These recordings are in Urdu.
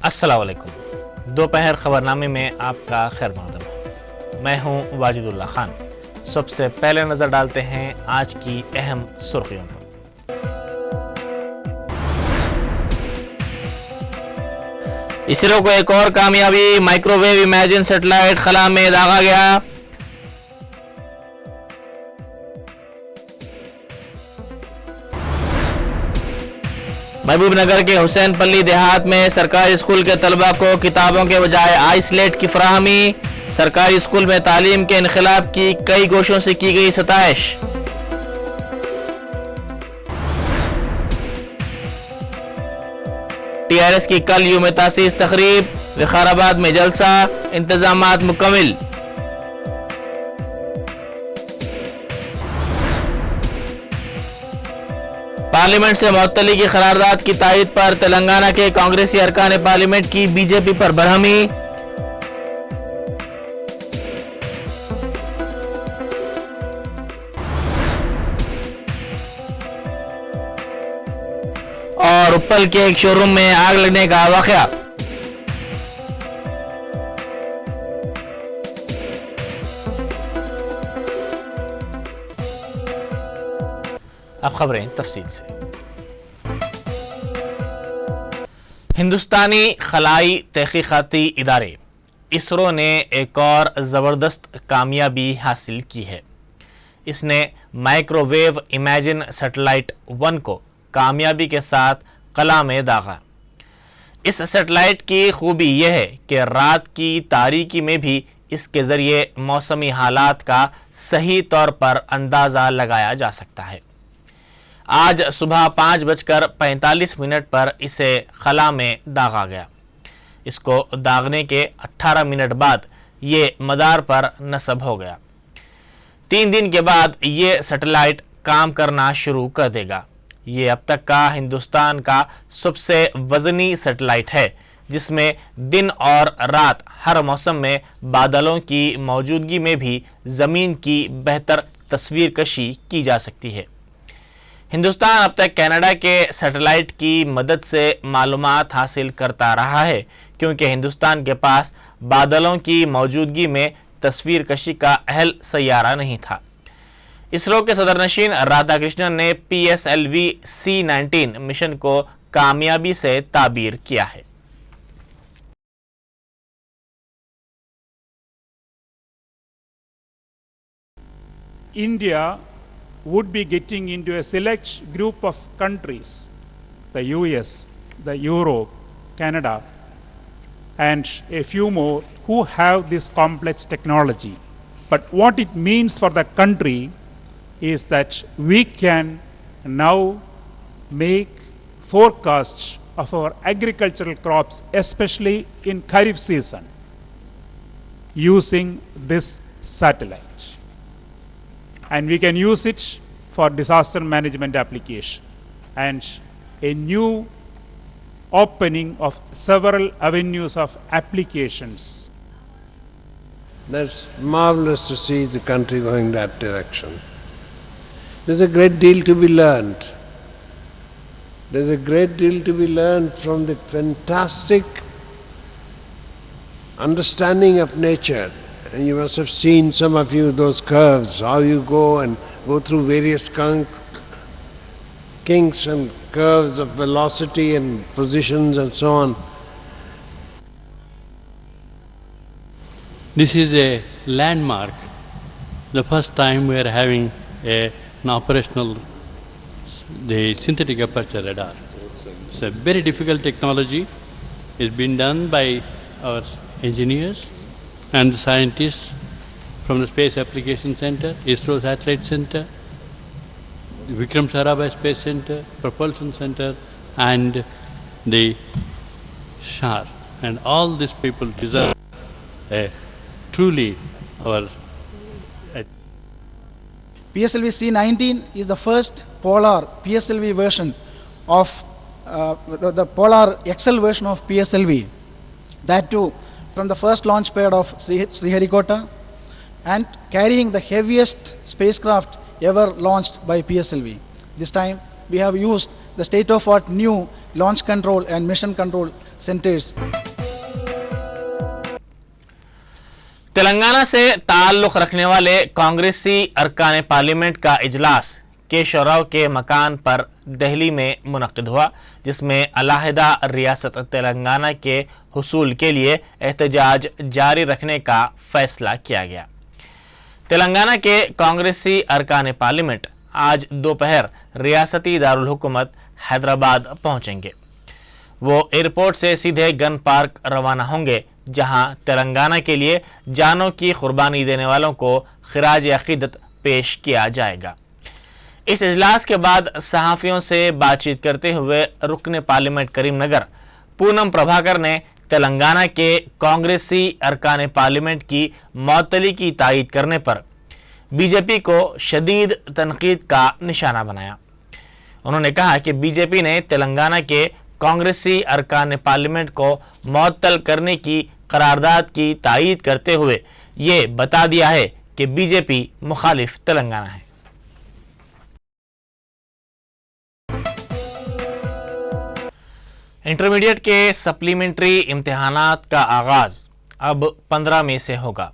السلام علیکم، دوپہر خبرنامے میں آپ کا خیر مقدم ہے۔ میں ہوں واجد اللہ خان۔ سب سے پہلے نظر ڈالتے ہیں آج کی اہم سرخیوں پر۔ اسرو کو ایک اور کامیابی، مائکروویو امیجن سیٹلائٹ خلا میں داغا گیا۔ محبوب نگر کے حسین پلی دیہات میں سرکاری اسکول کے طلبہ کو کتابوں کے بجائے آئی سلیٹ کی فراہمی۔ سرکاری اسکول میں تعلیم کے انقلاب کی کئی گوشوں سے کی گئی ستائش۔ ٹی آر ایس کی کل یوم تاسیس تقریب، وقار آباد میں جلسہ، انتظامات مکمل۔ پارلیمنٹ سے معطلی کی قرارداد کی تائید پر تلنگانہ کے کانگریسی ارکان پارلیمنٹ کی بی جے پی پر برہمی۔ اور اپل کے ایک شو روم میں آگ لگنے کا واقعہ۔ اب خبریں تفصیل سے۔ ہندوستانی خلائی تحقیقاتی ادارے اسرو نے ایک اور زبردست کامیابی حاصل کی ہے۔ اس نے مائکروویو امیجن سیٹلائٹ 1 کو کامیابی کے ساتھ خلا میں داغا۔ اس سیٹلائٹ کی خوبی یہ ہے کہ رات کی تاریکی میں بھی اس کے ذریعے موسمی حالات کا صحیح طور پر اندازہ لگایا جا سکتا ہے۔ آج صبح 5:45 پر اسے خلا میں داغا گیا۔ اس کو داغنے کے 18 منٹ بعد یہ مدار پر نصب ہو گیا۔ 3 دن کے بعد یہ سیٹلائٹ کام کرنا شروع کر دے گا۔ یہ اب تک کا ہندوستان کا سب سے وزنی سیٹلائٹ ہے، جس میں دن اور رات ہر موسم میں بادلوں کی موجودگی میں بھی زمین کی بہتر تصویر کشی کی جا سکتی ہے۔ ہندوستان اب تک کینیڈا کے سیٹلائٹ کی مدد سے معلومات حاصل کرتا رہا ہے، کیونکہ ہندوستان کے پاس بادلوں کی موجودگی میں تصویر کشی کا اہل سیارہ نہیں تھا۔ اسرو کے صدر نشین رادھا کرشنن نے PSLV C-19 مشن کو کامیابی سے تعبیر کیا ہے۔ India would be getting into a select group of countries, the US, the Europe, Canada, and a few more who have this complex technology. But what it means for the country is that we can now make forecasts of our agricultural crops, especially in Kharif season, using this satellite. And we can use it for disaster management application, and a new opening of several avenues of applications. That's marvelous to see the country going that direction. There's a great deal to be learned. There's a great deal to be learned from the fantastic understanding of nature. And you must have seen, some of you, those curves, how you go through various kinks and curves of velocity and positions and so on. This is a landmark. The first time we are having an operational the synthetic aperture radar. It's a very difficult technology. It's been done by our engineers and scientists from the Space Application Center, ISRO Satellite Center, Vikram Sarabhai Space Center, Propulsion Center, and the SHAR. And all these people deserve truly our... PSLV C-19 is the first polar PSLV version of the polar XL version of PSLV. That too from the first launch pad of Sriharikota, and carrying the heaviest spacecraft ever launched by PSLV. This time we have used the state-of-art new launch control and mission control centers. Telangana سے تعلق رکھنے والے کانگریسی ارکان پارلیمنٹ کا اجلاس کیشو راؤ کے مکان پر دہلی میں منعقد ہوا، جس میں علیحدہ ریاست تلنگانہ کے حصول کے لیے احتجاج جاری رکھنے کا فیصلہ کیا گیا۔ تلنگانہ کے کانگریسی ارکان پارلیمنٹ آج دوپہر ریاستی دارالحکومت حیدرآباد پہنچیں گے۔ وہ ایئرپورٹ سے سیدھے گن پارک روانہ ہوں گے، جہاں تلنگانہ کے لیے جانوں کی قربانی دینے والوں کو خراج عقیدت پیش کیا جائے گا۔ اس اجلاس کے بعد صحافیوں سے بات چیت کرتے ہوئے رکن پارلیمنٹ کریم نگر پونم پربھاکر نے تلنگانہ کے کانگریسی ارکان پارلیمنٹ کی معطلی کی تائید کرنے پر بی جے پی کو شدید تنقید کا نشانہ بنایا۔ انہوں نے کہا کہ بی جے پی نے تلنگانہ کے کانگریسی ارکان پارلیمنٹ کو معطل کرنے کی قرارداد کی تائید کرتے ہوئے یہ بتا دیا ہے کہ بی جے پی مخالف تلنگانہ ہے۔ انٹرمیڈیٹ کے سپلیمنٹری امتحانات کا آغاز اب 15 مئی سے ہوگا۔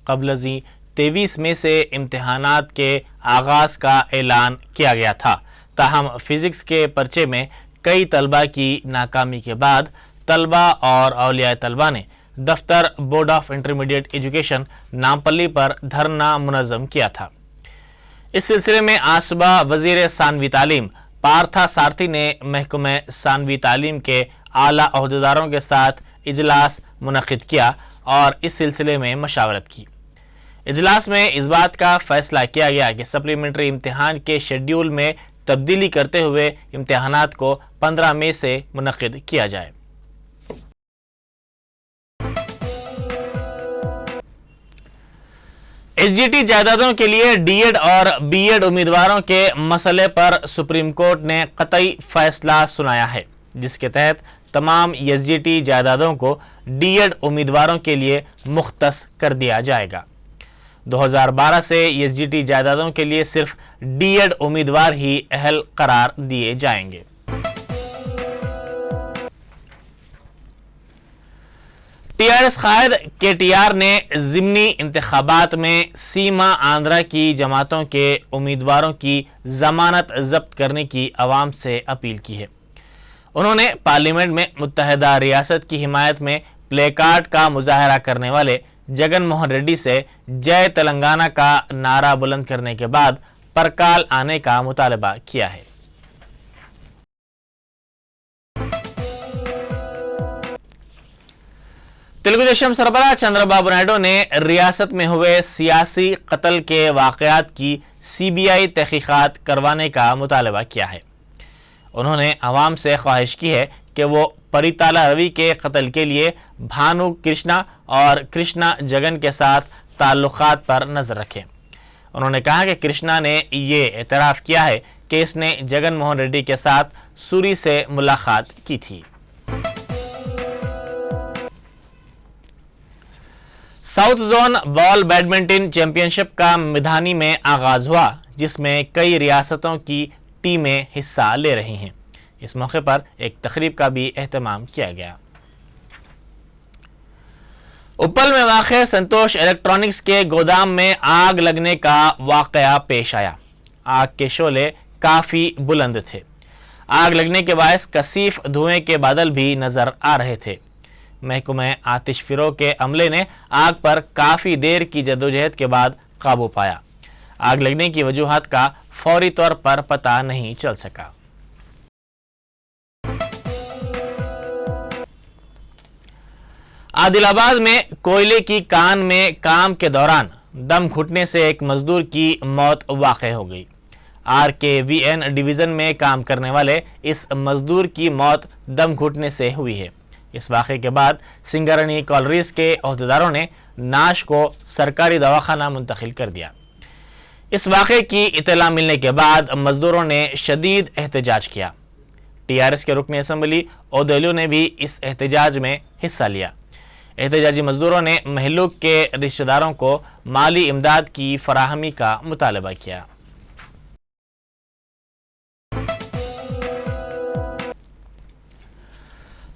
قبل ازیں 23 مئی سے امتحانات کے آغاز کا اعلان کیا گیا تھا، تاہم فزکس کے پرچے میں کئی طلبہ کی ناکامی کے بعد طلبہ اور اولیاء طلبہ نے دفتر board of intermediate education Nampally پر دھرنا منظم کیا تھا۔ اس سلسلے میں آج صبح وزیر ثانوی تعلیم پارتھا سارتھی نے محکمہ ثانوی تعلیم کے اعلیٰ عہدیداروں کے ساتھ اجلاس منعقد کیا اور اس سلسلے میں مشاورت کی۔ اجلاس میں اس بات کا فیصلہ کیا گیا کہ سپلیمنٹری امتحان کے شیڈیول میں تبدیلی کرتے ہوئے امتحانات کو 15 مئی سے منعقد کیا جائے۔ ایس جی ٹی جائیدادوں کے لیے ڈی ایڈ اور بی ایڈ امیدواروں کے مسئلے پر سپریم کورٹ نے قطعی فیصلہ سنایا ہے، جس کے تحت تمام ایس جی ٹی جائیدادوں کو ڈی ایڈ امیدواروں کے لیے مختص کر دیا جائے گا۔ 2012 سے ایس جی ٹی جائیدادوں کے لیے صرف ڈی ایڈ امیدوار ہی اہل قرار دیے جائیں گے۔ ٹی آر ایس قائد کے ٹی آر نے ضمنی انتخابات میں سیما آندھرا کی جماعتوں کے امیدواروں کی ضمانت ضبط کرنے کی عوام سے اپیل کی ہے۔ انہوں نے پارلیمنٹ میں متحدہ ریاست کی حمایت میں پلے کارڈ کا مظاہرہ کرنے والے جگن موہن ریڈی سے جے تلنگانہ کا نعرہ بلند کرنے کے بعد پرکال آنے کا مطالبہ کیا ہے۔ تلگو دیشم سربراہ چندر بابو نائیڈو نے ریاست میں ہوئے سیاسی قتل کے واقعات کی سی بی آئی تحقیقات کروانے کا مطالبہ کیا ہے۔ انہوں نے عوام سے خواہش کی ہے کہ وہ پریتالا روی کے قتل کے لیے بھانو کرشنا اور کرشنا جگن کے ساتھ تعلقات پر نظر رکھیں۔ انہوں نے کہا کہ کرشنا نے یہ اعتراف کیا ہے کہ اس نے جگن موہن ریڈی کے ساتھ سوری سے ملاقات کی تھی۔ South zone ball badminton champion شپ کا مدھانی میں آغاز ہوا، جس میں کئی ریاستوں کی ٹیمیں حصہ لے رہی ہیں۔ اس موقع پر ایک تقریب کا بھی اہتمام کیا گیا۔ اپل میں واقع سنتوش الیکٹرانکس کے گودام میں آگ لگنے کا واقعہ پیش آیا۔ آگ کے شعلے کافی بلند تھے۔ آگ لگنے کے باعث کثیف دھوئیں کے بادل بھی نظر آ رہے تھے۔ محکمہ آتش فروغ کے عملے نے آگ پر کافی دیر کی جدوجہد کے بعد قابو پایا۔ آگ لگنے کی وجوہات کا فوری طور پر پتہ نہیں چل سکا۔ عادل آباد میں کوئلے کی کان میں کام کے دوران دم گھٹنے سے ایک مزدور کی موت واقع ہو گئی۔ آر کے وی این ڈویژن میں کام کرنے والے اس مزدور کی موت دم گھٹنے سے ہوئی ہے۔ اس واقعے کے بعد سنگرانی کالریز کے عہدیداروں نے نعش کو سرکاری دواخانہ منتقل کر دیا۔ اس واقعے کی اطلاع ملنے کے بعد مزدوروں نے شدید احتجاج کیا۔ ٹی آر ایس کے رکن اسمبلی اودیلیو نے بھی اس احتجاج میں حصہ لیا۔ احتجاجی مزدوروں نے مہلوک کے رشتہ داروں کو مالی امداد کی فراہمی کا مطالبہ کیا۔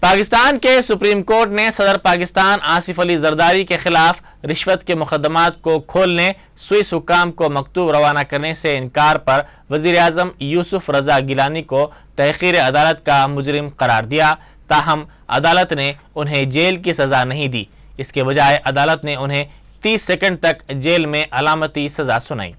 پاکستان کے سپریم کورٹ نے صدر پاکستان آصف علی زرداری کے خلاف رشوت کے مقدمات کو کھولنے سوئس حکام کو مکتوب روانہ کرنے سے انکار پر وزیر اعظم یوسف رضا گیلانی کو تحقیر عدالت کا مجرم قرار دیا، تاہم عدالت نے انہیں جیل کی سزا نہیں دی، اس کے بجائے عدالت نے انہیں 30 سیکنڈ تک جیل میں علامتی سزا سنائی۔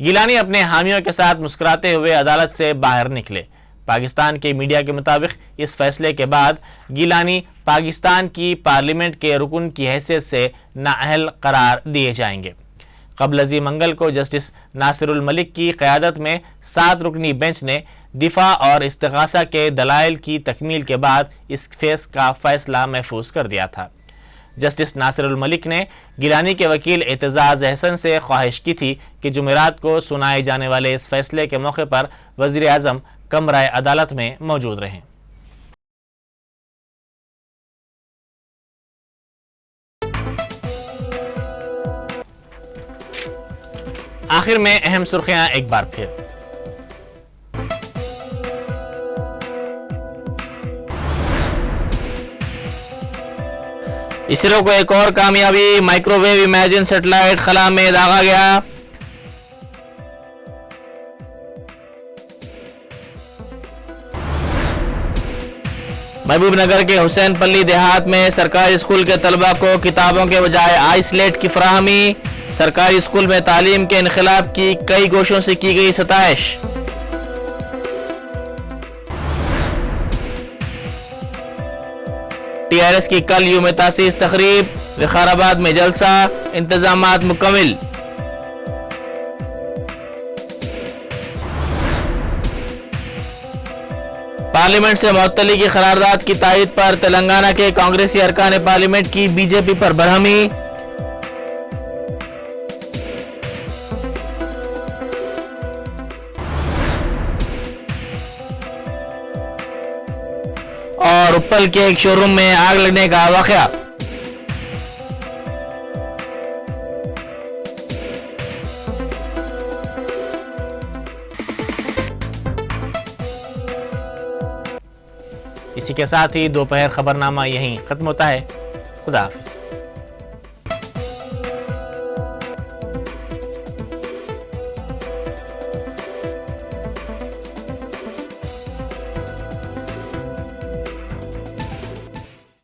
گیلانی اپنے حامیوں کے ساتھ مسکراتے ہوئے عدالت سے باہر نکلے۔ پاکستان کے میڈیا کے مطابق اس فیصلے کے بعد گیلانی پاکستان کی پارلیمنٹ کے رکن کی حیثیت سے نااہل قرار دیے جائیں گے۔ قبل ازیں منگل کو جسٹس ناصر الملک کی قیادت میں 7 رکنی بینچ نے دفاع اور استغاثہ کے دلائل کی تکمیل کے بعد اس کیس کا فیصلہ محفوظ کر دیا تھا۔ جسٹس ناصر الملک نے گیلانی کے وکیل اعتزاز احسن سے خواہش کی تھی کہ جمعرات کو سنائے جانے والے اس فیصلے کے موقع پر وزیر اعظم کمرہ عدالت میں موجود رہیں۔ آخر میں اہم سرخیاں ایک بار پھر۔ اسرو کو ایک اور کامیابی، مائکرو ویو امیجن سیٹلائٹ خلا میں داغا گیا۔ محبوب نگر کے حسین پلی دیہات میں سرکاری اسکول کے طلبہ کو کتابوں کے بجائے آئی سلیٹ کی فراہمی، سرکاری اسکول میں تعلیم کے انقلاب کی کئی گوشوں سے کی گئی ستائش۔ ٹی آر ایس کی کل یوم تاسیس تقریب، وقار آباد میں جلسہ، انتظامات مکمل۔ پارلیمنٹ سے معطلی کی قرارداد کی تائید پر تلنگانہ کے کانگریسی ارکان پارلیمنٹ کی بی جے پی پر برہمی۔ اور اپل کے ایک شو روم میں آگ لگنے کا واقعہ۔ اسی کے ساتھ ہی دوپہر خبرنامہ یہیں ختم ہوتا ہے۔ خدا حافظ۔